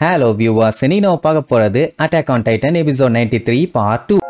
Hello viewers, நீ நம்ம பார்க்க போறது Attack on Titan episode 93 part 2.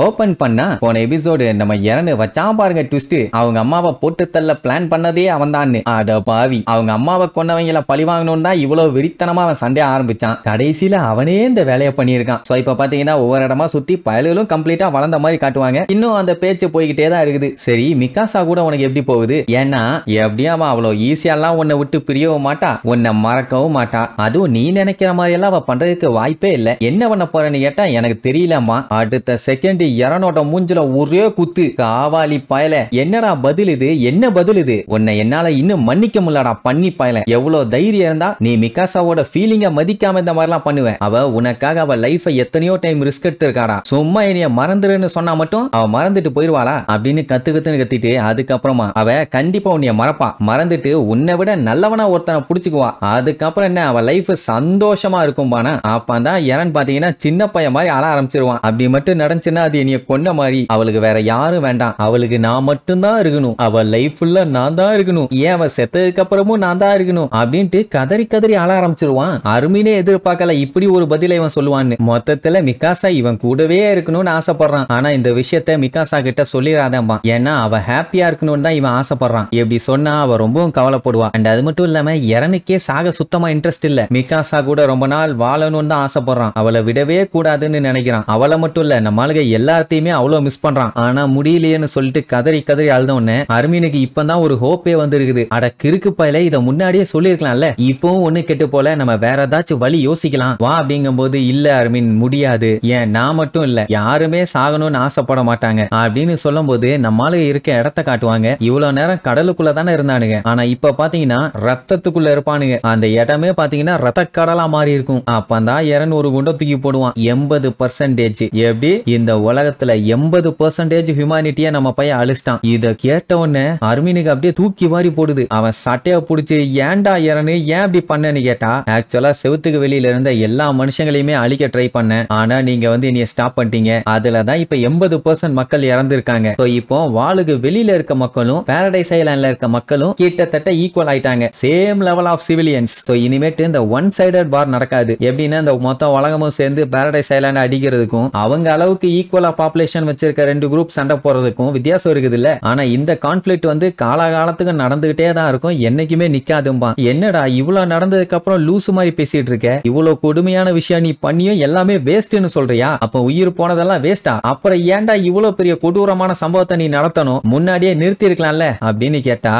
Open பண்ணா போன எபிசோடு நம்ம இறந்து வச்சான் பாருங்க ட்விஸ்ட். அவங்க அம்மாவை போட்டு தள்ள பிளான் பண்ணதே அவன் தான். அட பாவி, அவங்க அம்மாவை கொண்டவங்கள பழி வாங்கணும் தான் இவ்வளவு வெறித்தனமா அவன் சண்டை ஆரம்பிச்சான். கடைசியில அவனே இந்த வேலையை பண்ணியிருக்கான். சோ இப்ப பாத்தீங்கன்னா ஒவ்வொரு இடமா சுத்தி பயல்களும் கம்ப்ளீட்டா வளர்ந்த மாதிரி காட்டுவாங்க. இன்னும் அந்த பேச்சு போய்கிட்டே தான் இருக்குது. சரி, மிகாசா கூட உனக்கு எப்படி போகுது? ஏன்னா எப்படியும் அவன் அவ்வளவு ஈஸியெல்லாம் உன்னை விட்டு பிரியவும் மாட்டா, உன்னை மறக்கவும் மாட்டா. அதுவும் நீ நினைக்கிற மாதிரி எல்லாம் அவ பண்றதுக்கு வாய்ப்பே இல்ல. என்ன பண்ண போறேன்னு கேட்டா எனக்கு தெரியலம்மா. அடுத்த செகண்ட் இறனோட மூஞ்சில ஒரே குத்து. காவாலி பயல, என்னடா பதில் இது? என்ன பதில் இது? உன்னை என்னால இன்னும் மன்னிக்க முடியலடா பண்ணி பயல. எவ்வளவு தைரியம் இருந்தா நீ மிகாசாவோட ஃபீலிங்க மதிக்காம இந்த மாதிரிலாம் பண்ணுவ? அவ உனக்காக அவ லைஃபை எத்தனையோ டைம் ரிஸ்க் எடுத்திருக்காடா. சும்மா என்னைய மறந்துருன்னு சொன்னா மட்டும் அவ மறந்துட்டு போயிருவாளா அப்படின்னு கத்துன்னு கத்திட்டு அதுக்கப்புறமா அவ கண்டிப்பா உன்னைய மறப்பா. மறந்துட்டு உன்னை விட நல்லவனா ஒருத்தனை புடிச்சுக்குவா. அதுக்கப்புறம் என்ன, அவ லைஃப் சந்தோஷமா இருக்கும் பானா. அப்பதான் இறன் பாத்தீங்கன்னா சின்ன பையன் மாதிரி அழ ஆரம்பிச்சிருவான். அப்படி மட்டும் நடந்துச்சுன்னா அது என்னைய கொன்ன மாதிரி. அவளுக்கு வேற யாரும் வேண்டாம், அவளுக்கு நான் மட்டும்தான் இருக்கணும். அவ லைஃப் ஃபுல்லா நான் தான் இருக்கணும். ஏன் அவ செத்ததுக்கு அப்புறமும் நான் தான் இருக்கணும் அப்படின்ட்டு கதறி கதறி அழ ஆரம்பிச்சிருவான். அருமையே எதிர்பார்க்கல இப்படி ஒரு பதிலை இவன் சொல்லுவான்னு. மொத்தத்துல மிகாசா இவன் கூடவே இருக்கணும்னு ஆசைப்படுறான். ஆனா இந்த விஷயத்த மிகாசா கிட்ட சொல்லிடாதம்பா. ஏன்னா அவ ஹாப்பியா இருக்கணும்னு தான் இவன் ஆசைப்படுறான். எப்படி சொன்னா அவ ரொம்பவும் கவலைப்படுவா. அண்ட் அது மட்டும் இல்லாம இறனுக்கே சாக சுத்தமா இன்ட்ரெஸ்ட் இல்ல. மிகாசா கூட ரொம்ப நாள் வாழணும்னு தான் ஆசைப்படுறான். அவளை விடவே கூடாதுன்னு நினைக்கிறான். அவளை மட்டும் இல்ல, நம்ம ஆளுக எல்லாத்தையுமே அவ்வளவு மிஸ் பண்றான். ஆனா முடியலையேன்னு சொல்லிட்டு கதறி கதறி அழுத உடனே அர்மீனுக்கு இப்பதான் ஒரு ஹோப்பே வந்திருக்குது. அட கிறுக்கு பயல, இத முன்னாடியே சொல்லிருக்கலாம்ல. இப்பவும் ஒண்ணு கெட்டு போல, நம்ம வேற ஏதாச்சும் வழி யோசிக்கலாம் வா அப்படிங்கும் போது, இல்ல அர்மீன் முடியாது. ஏன் நான் மட்டும் இல்ல, யாருமே சாகணும்னு ஆசைப்பட மாட்டாங்க அப்படின்னு சொல்லும் போது நம்மால இருக்க இடத்த காட்டுவாங்க. இவ்வளவு நேரம் கடலுக்குள்ள தானே இருந்தானுங்க, ஆனா இப்ப பாத்தீங்கன்னா ரத்தத்துக்குள்ள இருப்பானுங்க. அந்த இடமே பாத்தீங்கன்னா ரத்த கடலா மாறி இருக்கும். அப்பதான் இறன் ஒரு குண்ட தூக்கி போடுவான். 80% எப்படி இந்த உலகத்துல 80% ஹியூமானிட்டியா நம்ம பையன் அழிச்சிட்டான். இத கேட்ட உடனே அர்மீனுக்கு அப்படியே தூக்கி வாரி போடுது. அவன் சட்டைய புடிச்சு ஏன்டா இறனு ஏன் அப்படி பண்ணன்னு கேட்டா, ஆக்சுவலா செவுத்துக்கு வெளியில இருந்த எல்லா மனுஷங்களையுமே அழிக்க ட்ரை பண்ண, ஆனா நீங்க வந்து என்னைய ஸ்டாப் பண்ணிட்டீங்க. அதுலதான் இப்ப 80% மக்கள் இறந்திருக்காங்க. இப்போ வாளுக்கு வெளியில இருக்க மக்களும் பாரடைஸ் ஐலாண்ட்ல இருக்க மக்களும் கிட்டத்தட்ட ஈக்குவல் ஆயிட்டாங்க. Same level of civilians. இனிமேட்டு இந்த ஒன் சைடட் வார் நடக்காது. எப்படின்னா இந்த மொத்த உலகமும் சேர்ந்து பாரடைஸ் ஐலாண்ட் அடிக்கிறதுக்கும் அவங்க அளவுக்கு ஈக்குவலா பாப்புலேஷன் வச்சிருக்க ரெண்டு குரூப் சண்டை போறதுக்கும் வித்தியாசம் இருக்குது இல்ல. ஆனா இந்த கான்ஃபிளிக்ட் வந்து காலகாலத்துக்கு நடந்துகிட்டே தான் இருக்கும், என்னைக்குமே நிக்காதும்பா. என்னடா இவ்வளவு நடந்ததுக்கு அப்புறம் லூசு மாதிரி பேசிட்டு இருக்க? இவ்வளவு கொடுமையான விஷயம் நீ பண்ணியும் எல்லாமே வேஸ்ட்னு சொல்றியா? அப்ப உயிர் போனதெல்லாம் வேஸ்டா? அப்புறம் ஏன்டா இவ்வளவு பெரிய கொடூரமான சம்பவத்தை நீ நடத்தணும்? முன்னாடியே நிறுத்தி இருக்கலாம்ல அப்படின்னு கேட்டா,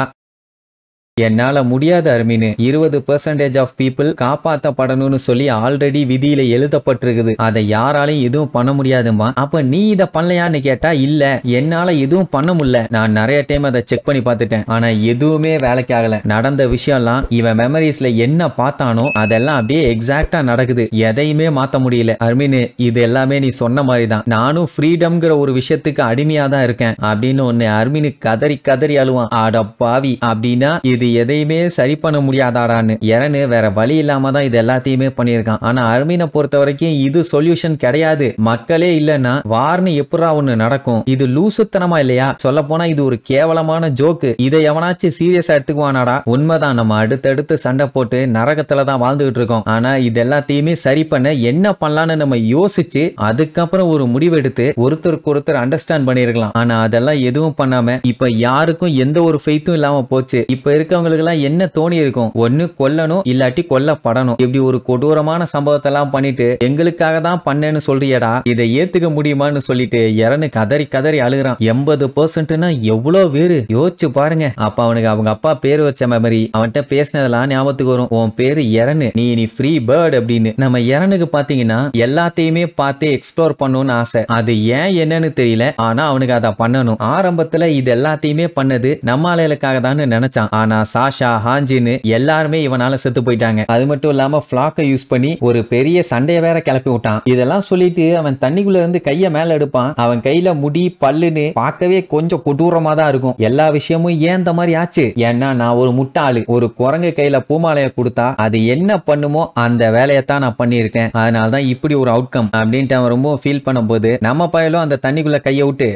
என்னால முடியாத அர்மீனு. 20% ஆஃப் பீப்புள் காப்பாற்றப்படணும்னு சொல்லி ஆல்ரெடி விதியில எழுதப்பட்டிருக்குது. அதை யாராலையும் எதுவும் பண்ண முடியாதுமா. அப்ப நீ இத பண்ணலையான்னு கேட்டா, இல்ல என்னால எதுவும் பண்ண முடியல. நான் நிறைய டைம் அதை செக் பண்ணி பார்த்துட்டேன், ஆனா எதுவுமே வேலைக்கு ஆகல. நடந்த விஷயம்லாம் இவன் மெமரிஸ்ல என்ன பார்த்தானோ அதெல்லாம் அப்படியே எக்ஸாக்டா நடக்குது. எதையுமே மாத்த முடியல அர்மீனு. இது எல்லாமே நீ சொன்ன மாதிரி தான். நானும் ஃப்ரீடம்ங்கிற ஒரு விஷயத்துக்கு அடிமையா தான் இருக்கேன் அப்படின்னு ஒன்னு அர்மீனு கதறி கதறி அழுவான். அட பாவி, அப்படின்னா இது எதையுமே சரி பண்ண முடியாதாடான்னு. இறனு வேற வழி இல்லாம தான் இது எல்லாத்தையுமே பண்ணியிருக்கான். ஆனா அர்மீனை பொறுத்த வரைக்கும் இது சொல்யூஷன் கிடையாது. மக்களே இல்லைன்னா வார்னு எப்படா ஒண்ணு நடக்கும்? இது லூசுத்தனமா இல்லையா? சொல்ல போனா இது ஒரு கேவலமான ஜோக்கு. இதை எவனாச்சும் சீரியஸா எடுத்துக்குவானாடா? உண்மைதான், நம்ம அடுத்தடுத்து சண்டை போட்டு நரகத்துல தான் வாழ்ந்துகிட்டு இருக்கோம். ஆனா இது எல்லாத்தையுமே சரி பண்ண என்ன பண்ணலான்னு நம்ம யோசிச்சு அதுக்கப்புறம் ஒரு முடிவெடுத்து ஒருத்தருக்கு ஒருத்தர் அண்டர்ஸ்டாண்ட் பண்ணிருக்கலாம். ஆனா அதெல்லாம் எதுவும் பண்ணாம இப்ப யாருக்கும் எந்த ஒரு ஃபெய்த்தும் இல்லாம போச்சு. இப்ப இருக்க என்ன தோணி இருக்கும்? ஒன்னு கொல்லணும், இல்லாட்டி கொல்லப்படணும். இப்படி ஒரு கொடூரமான சம்பவத்தை எல்லாம் பண்ணிட்டு எங்களுக்காக தான் பண்ணேன்னு சொல்றியடா, இதை ஏத்துக்க முடியுமான்னு சொல்லிட்டு இறனு கதறி கதறி அழுகிறான். 80%னா எவ்வளவு பேரு யோசிச்சு பாருங்க. அப்ப அவனுக்கு அவங்க அப்பா பேரு வச்ச மெமரி, அவன்கிட்ட பேசினதெல்லாம் ஞாபகத்துக்கு வரும். உன் பேரு இறனு, நீ ஃப்ரீ பேர்ட் அப்படின்னு. நம்ம இறனுக்கு பாத்தீங்கன்னா எல்லாத்தையுமே பார்த்து எக்ஸ்ப்ளோர் பண்ணணும்னு ஆசை. அது ஏன் என்னன்னு தெரியல, ஆனா அவனுக்கு அதை பண்ணணும். ஆரம்பத்துல இது எல்லாத்தையுமே பண்ணது நம்ம ஆளுகளுக்காக தான் நினைச்சான். ஆனா சாஷா, ஹாஞ்சின்னு எல்லாருமே இவனால செத்து போயிட்டாங்க. அது மட்டும் இல்லாம ஃபிளாக்கை யூஸ் பண்ணி ஒரு பெரிய சண்டைய வேற கிளப்பி விட்டான். இதெல்லாம் சொல்லிட்டு அவன் தண்ணிக்குள்ள இருந்து கைய மேல எடுப்பான். அவன் கையில முடி பல்லுன்னு பார்க்கவே கொஞ்சம் கொடூரமா தான் இருக்கும். எல்லா விஷயமும் ஏன் இந்த மாதிரி ஆச்சு? ஏன்னா நான் ஒரு முட்டாளு. ஒரு குரங்கு கையில பூமாலைய கொடுத்தா அது என்ன பண்ணுமோ அந்த வேலையத்தான் நான் பண்ணியிருக்கேன். அதனாலதான் இப்படி ஒரு அவுட்கம் அப்படின்ட்டு அவன் ரொம்ப ஃபீல் பண்ணும்போது நம்ம பயலும் அந்த தண்ணிக்குள்ள கைய விட்டு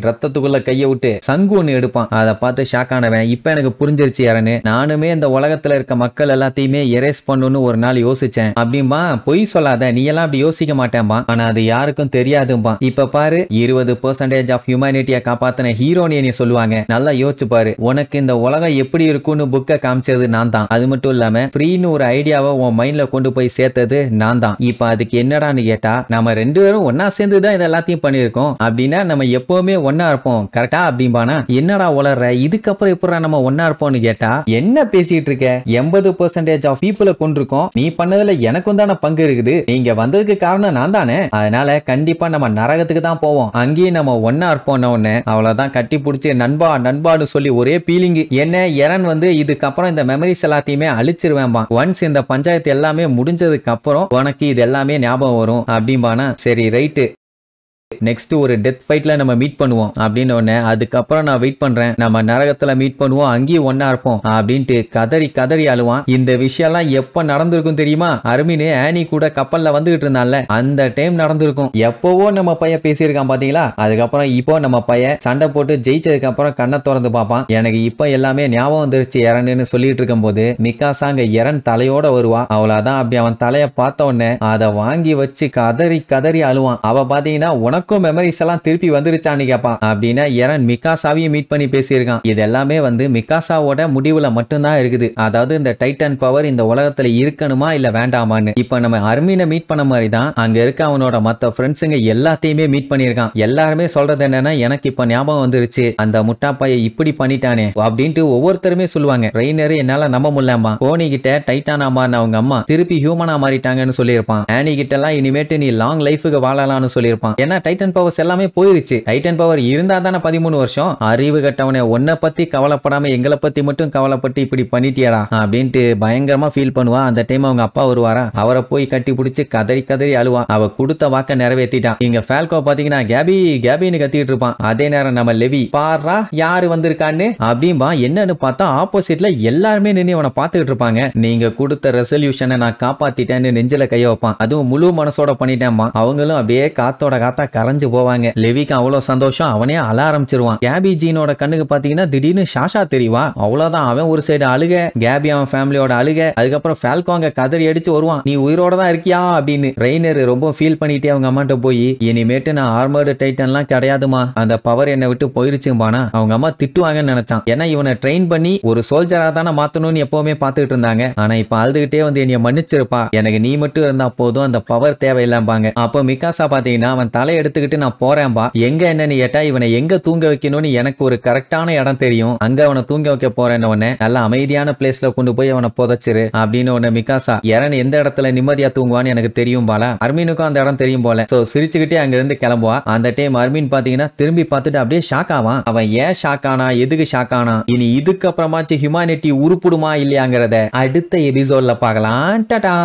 ரத்தத்துக்குள்ள கைய விட்டு சங்கு ஒண்ணு எடுப்பான். அதை பார்த்து ஷாக் ஆனவன் இப்ப எனக்கு புரிஞ்சிருச்சு யாருன்னு. நானுமே இந்த உலகத்துல இருக்க மக்கள் எல்லாத்தையுமே எரேஸ் பண்ணணும்னு ஒரு நாள் யோசிச்சேன் அப்படின்பா. பொய் சொல்லாத, நீ எல்லாம் அப்படி யோசிக்க மாட்டேன்பா. ஆனா அது யாருக்கும் தெரியாதும்பா. இப்ப பாரு 20% ஆஃப் ஹியூமனிட்டியை காப்பாத்தின ஹீரோனி நீ சொல்லுவாங்க. நல்லா யோசிச்சு பாரு. உனக்கு இந்த உலகம் எப்படி இருக்கும்னு புக்கை காமிச்சது நான் தான். அது மட்டும் இல்லாம ஃப்ரீன்னு ஒரு ஐடியாவை உன் மைண்ட்ல கொண்டு போய் சேர்த்தது நான் தான். இப்ப அதுக்கு என்னடான்னு கேட்டா நம்ம 2 பேரும் ஒன்னா சேர்ந்துதான் இது எல்லாத்தையும் பண்ணிருக்கோம். அப்படின்னா நம்ம எப்பவுமே ஒன்னா இருப்போம் கரெக்டா அப்படிம்பானா. என்னடா உளர்ற, இதுக்கப்புறம் எப்படா நம்ம ஒன்னா இருப்போம்னு கேட்டா என்ன பேசிட்டு இருக்க? 80% ஆஃப் பீப்புளை கொண்டிருக்கோம். நீ பண்ணதுல எனக்கும் தானே பங்கு இருக்குது. நீங்க வந்ததுக்கு காரணம் நான் தானே. அதனால கண்டிப்பா நம்ம நரகத்துக்கு தான் போவோம். அங்கேயும் நம்ம ஒன்னா இருப்போம். உடனே அவ்வளவுதான் கட்டி பிடிச்சி நண்பா நண்பான்னு சொல்லி ஒரே பீலிங். என்ன எரன் இதுக்கப்புறம் இந்த மெமரிஸ் எல்லாத்தையுமே அழிச்சிருவேன்பா. ஒன்ஸ் இந்த பஞ்சாயத்து எல்லாமே முடிஞ்சதுக்கு அப்புறம் உனக்கு இது எல்லாமே ஞாபகம் வரும் அப்படிம்பானா. சரி ரைட்டு, நெக்ஸ்ட் ஒரு டெத் ஃபைட்ல நம்ம மீட் பண்ணுவோம் அப்படின்னு ஒண்ணு. அதுக்கப்புறம் நான் வெயிட் பண்றேன், நம்ம நரகத்துல மீட் பண்ணுவோம், அங்கேயும் ஒன்னா இருப்போம் அப்படின்ட்டு கதறி கதறி அழுவான். இந்த விஷயம் எல்லாம் எப்ப நடந்திருக்கும் தெரியுமா? அர்மின் ஆனி கூட கப்பல்ல வந்துகிட்டு இருந்தான்ல, அந்த டைம் நடந்திருக்கும். எப்பவோ நம்ம பையன் பேசியிருக்கான் பாத்தீங்களா. அதுக்கப்புறம் இப்போ நம்ம பையன் சண்டை போட்டு ஜெயிச்சதுக்கு அப்புறம் கண்ணை திறந்து பார்ப்பான். எனக்கு இப்போ எல்லாமே ஞாபகம் வந்துருச்சு எரன்னு சொல்லிட்டு இருக்கும் போது மிகாசா அங்க எரன் தலையோட வருவா. அவ்வளவுதான். அப்படி அவன் தலைய பார்த்த உடனே அதை வாங்கி வச்சு கதறி கதறி அழுவான். அவ பாத்தீங்கன்னா உனக்கும் மெமரிஸ் எல்லாம் திருப்பி வந்துருச்சான்னு கேட்பான். அப்படின்னா எரன் மிகாசாவையும் மீட் பண்ணி பேசியிருக்கான். இது எல்லாமே மிகாசாவோட முடிவுல மட்டும்தான் இருக்குது. அதாவது இந்த டைட்டன் பவர் இந்த உலகத்துல இருக்கணுமா இல்ல வேண்டாமான்னு. இப்ப நம்ம அர்மினை மீட் பண்ண மாதிரி தான் அங்க இருக்க அவனோட மத்த ஃப்ரெண்ட்ஸுங்க எல்லாத்தையுமே மீட் பண்ணியிருக்கான். எல்லாருமே சொல்றது என்னன்னா எனக்கு இப்ப ஞாபகம் வந்துருச்சு, அந்த முட்டா பைய இப்படி பண்ணிட்டானே அப்படின்ட்டு ஒவ்வொருத்தருமே சொல்லுவாங்க. ரெய்னர் என்னால நம்ப முடியலமா. கோனி கிட்ட டைட்டானா மாறின அவங்க அம்மா திருப்பி ஹியூமனா மாறிட்டாங்கன்னு சொல்லியிருப்பான். ஆனி கிட்ட எல்லாம் இனிமேட்டு நீ லாங் லைஃபுக்கு வாழலாம்னு சொல்லியிருப்பான். ஏன்னா டைட்டன் பவர்ஸ் எல்லாமே போயிருச்சு. டைட்டன் பவர் இருந்தா தானே 13 வருஷம். அறிவு கட்டவனே, உன்னை பத்தி கவலைப்படாம எங்களை பத்தி மட்டும் கவலைப்பட்டு இப்படி பண்ணிட்டியடா அப்படின்ட்டு பயங்கரமா ஃபீல் பண்ணுவா. அந்த டைம் அவங்க அப்பா வருவாரா, அவரை போய் கட்டி பிடிச்சு கதறி கதறி அழுவா. அவ கொடுத்த வாக்க நிறைவேற்றிட்டான். இங்க ஃபால்கோ பாத்தீங்கன்னா கேபி கேபின்னு கத்திட்டு இருப்பான். அதே நேரம் நம்ம லெவி பாரா யாரு வந்திருக்கான்னு அப்படின்பா. என்னன்னு பார்த்தா ஆப்போசிட்ல எல்லாருமே நின்று அவனை பார்த்துக்கிட்டு இருப்பாங்க. நீங்க கொடுத்த ரெசல்யூஷனை நான் காப்பாத்திட்டேன்னு நெஞ்சில கைய வைப்பான். அதுவும் முழு மனசோட பண்ணிட்டேன்மா. அவங்களும் அப்படியே காத்தோட காத்தா கரைஞ்சு போவாங்க. லெவிக்கு அவ்வளவு சந்தோஷம், அவனே அழ ஆரம்பிச்சிருவான். கேபி ஜீனோட கண்ணுக்கு பாத்தீங்கன்னா திடீர்னு ஷாஷா தெரிவா. அவ்வளவுதான், அவன் ஒரு சைடு அழுக, கேபி அவன் ஃபேமிலியோட அழுக. அதுக்கப்புறம் ஃபால்கோ அங்க கதறி அடிச்சு வருவான், நீ உயிரோட தான் இருக்கியா அப்படின்னு. ரெய்னர் ரொம்ப ஃபீல் பண்ணிட்டே அவங்க அம்மாட்ட போய் இனிமேட்டு நான் ஆர்மர்டு டைட்டன்லாம் கிடையாதுமா, அந்த பவர் என்னை விட்டு போயிருச்சும்பானா. அவங்க அம்மா திட்டுவாங்கன்னு நினைச்சான். ஏன்னா இவனை ட்ரெயின் பண்ணி ஒரு சோல்ஜரா தானே மாத்தணும்னு எப்பவுமே பார்த்துட்டு இருந்தாங்க. ஆனா இப்ப அழுதுகிட்டே என்னைய மன்னிச்சிருப்பா, எனக்கு நீ மட்டும் இருந்தா போதும், அந்த பவர் தேவையில்லாம்பாங்க. அப்போ மிகாசா பாத்தீங்கன்னா அவன் தலை எடுத்துக்கிட்டு நான் போறேன்பா. எங்க என்னன்னு கேட்டா இவனை எங்க தூங்க வைக்கணும்னு எனக்கு ஒரு கரெக்டான இடம் தெரியும், அங்க அவனை தூங்க வைக்க போறேன்னு உடனே நல்ல அமைதியான பிளேஸ்ல கொண்டு போய் அவனை புதைச்சிரு அப்படின்னு உடனே மிகாசா எரன் எந்த இடத்துல நிம்மதியா தூங்குவான்னு எனக்கு தெரியும் போல, அர்மீனுக்கும் அந்த இடம் தெரியும் போல. சோ சிரிச்சுக்கிட்டே அங்க இருந்து கிளம்புவா. அந்த டைம் அர்மீன் பாத்தீங்கன்னா திரும்பி பார்த்துட்டு அப்படியே ஷாக் ஆவான். அவன் ஏன் ஷாக் ஆனா, எதுக்கு ஷாக் ஆனா, இனி இதுக்கு அப்புறமாச்சு ஹியூமனிட்டி உருப்புடுமா இல்லையாங்கிறத அடுத்த எபிசோட்ல பார்க்கலாம். டாடா.